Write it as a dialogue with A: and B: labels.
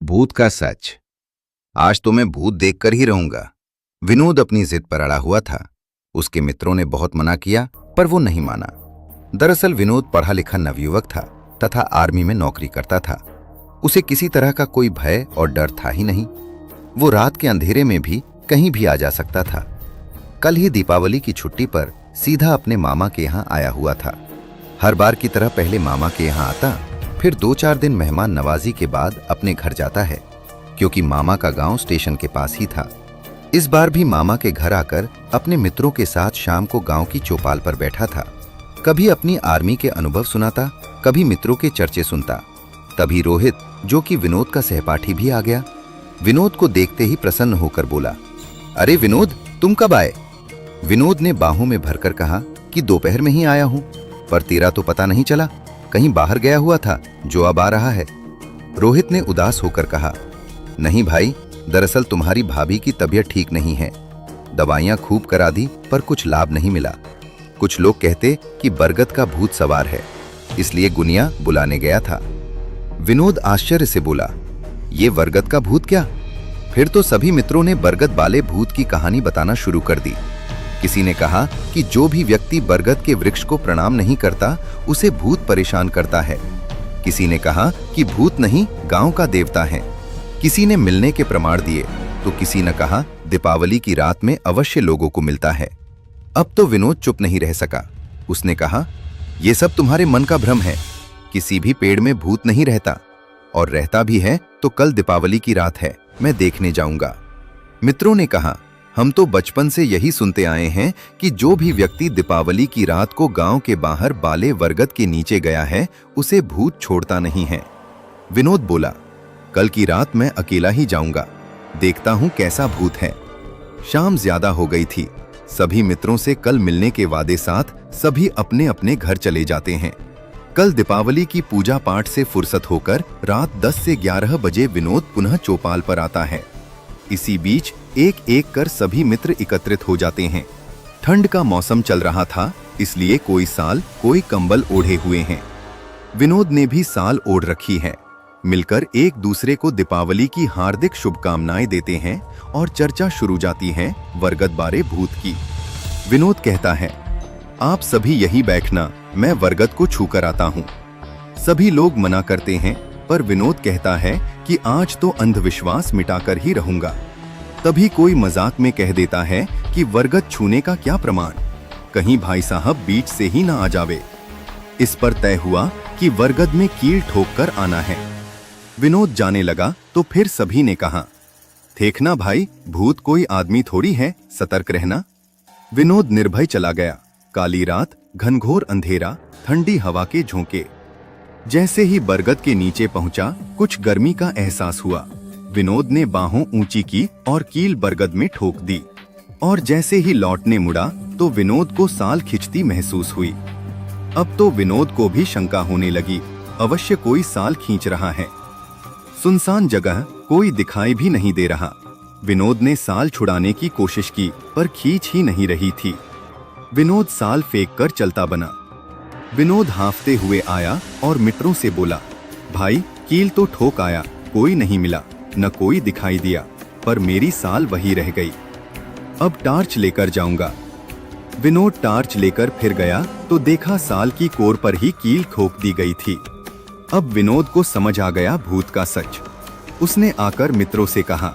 A: भूत का सच। आज तो मैं भूत देखकर ही रहूंगा। विनोद अपनी जिद पर अड़ा हुआ था। उसके मित्रों ने बहुत मना किया पर वो नहीं माना। दरअसल विनोद पढ़ा लिखा नवयुवक था तथा आर्मी में नौकरी करता था। उसे किसी तरह का कोई भय और डर था ही नहीं। वो रात के अंधेरे में भी कहीं भी आ जा सकता था। कल ही दीपावली की छुट्टी पर सीधा अपने मामा के यहाँ आया हुआ था। हर बार की तरह पहले मामा के यहाँ आता, फिर 2-4 दिन मेहमान नवाजी के बाद अपने घर जाता है, क्योंकि मामा का गांव स्टेशन के पास ही था। इस बार भी मामा के घर आकर अपने मित्रों के साथ शाम को गांव की चौपाल पर बैठा था। कभी अपनी आर्मी के अनुभव सुनाता, कभी मित्रों के चर्चे सुनता। तभी रोहित, जो कि विनोद का सहपाठी, भी आ गया। विनोद को देखते ही प्रसन्न होकर बोला, अरे विनोद, तुम कब आए? विनोद ने बाहों में भरकर कहा कि दोपहर में ही आया हूं, पर तेरा तो पता नहीं चला। कहीं बाहर गया हुआ था जो अब आ रहा है। रोहित ने उदास होकर कहा, नहीं भाई, दरअसल तुम्हारी भाभी की तबीयत ठीक नहीं है। दवाइयां खूब करा दी पर कुछ लाभ नहीं मिला। कुछ लोग कहते कि बरगद का भूत सवार है, इसलिए गुनिया बुलाने गया था। विनोद आश्चर्य से बोला, ये बरगद का भूत क्या? फिर तो सभी मित्रों ने बरगद वाले भूत की कहानी बताना शुरू कर दी। किसी ने कहा कि जो भी व्यक्ति बरगद के वृक्ष को प्रणाम नहीं करता उसे भूत परेशान करता है। किसी ने कहा कि भूत नहीं, गांव का देवता है। किसी ने मिलने के प्रमाण दिए तो किसी ने कहा दीपावली की रात में अवश्य लोगों को मिलता है। अब तो विनोद चुप नहीं रह सका। उसने कहा, यह सब तुम्हारे मन का भ्रम है। किसी भी पेड़ में भूत नहीं रहता, और रहता भी है तो कल दीपावली की रात है, मैं देखने जाऊंगा। मित्रों ने कहा, हम तो बचपन से यही सुनते आए हैं कि जो भी व्यक्ति दीपावली की रात को गांव के बाहर बाले बरगद के नीचे गया है उसे भूत छोड़ता नहीं है। विनोद बोला, कल की रात मैं अकेला ही जाऊंगा, देखता हूं कैसा भूत है। शाम ज्यादा हो गई थी। सभी मित्रों से कल मिलने के वादे साथ सभी अपने अपने घर चले जाते हैं। कल दीपावली की पूजा पाठ से फुर्सत होकर रात 10 से 11 बजे विनोद पुनः चौपाल पर आता है। इसी बीच एक एक कर सभी मित्र एकत्रित हो जाते हैं। ठंड का मौसम चल रहा था, इसलिए कोई साल कोई कंबल ओढ़े हुए हैं। विनोद ने भी साल ओढ़ रखी है। मिलकर एक दूसरे को दीपावली की हार्दिक शुभकामनाएं देते हैं और चर्चा शुरू जाती है बरगद बारे भूत की। विनोद कहता है, आप सभी यही बैठना, मैं बरगद को छूकर आता हूँ। सभी लोग मना करते हैं, पर विनोद कहता है कि आज तो अंधविश्वास मिटाकर ही रहूंगा। तभी कोई मजाक में कह देता है कि बरगद छूने का क्या प्रमाण, कहीं भाई साहब बीच से ही ना आ जावे। इस पर तय हुआ कि बरगद में कील ठोक कर आना है। विनोद जाने लगा तो फिर सभी ने कहा, देखना भाई, भूत कोई आदमी थोड़ी है, सतर्क रहना। विनोद निर्भय चला गया। काली रात, घनघोर अंधेरा, ठंडी हवा के झोंके। जैसे ही बरगद के नीचे पहुंचा, कुछ गर्मी का एहसास हुआ। विनोद ने बाहों ऊंची की और कील बरगद में ठोक दी, और जैसे ही लौटने मुड़ा तो विनोद को साल खिंचती महसूस हुई। अब तो विनोद को भी शंका होने लगी, अवश्य कोई साल खींच रहा है। सुनसान जगह, कोई दिखाई भी नहीं दे रहा। विनोद ने साल छुड़ाने की कोशिश की, पर खींच ही नहीं रही थी। विनोद साल फेंक कर चलता बना। विनोद हांफते हुए आया और मित्रों से बोला, भाई, कील तो ठोक आया, कोई नहीं मिला, न कोई दिखाई दिया, पर मेरी साल वही रह गई। अब टार्च लेकर जाऊंगा। विनोद टार्च लेकर फिर गया तो देखा साल की कोर पर ही कील ठोक दी गई थी। अब विनोद को समझ आ गया भूत का सच। उसने आकर मित्रों से कहा,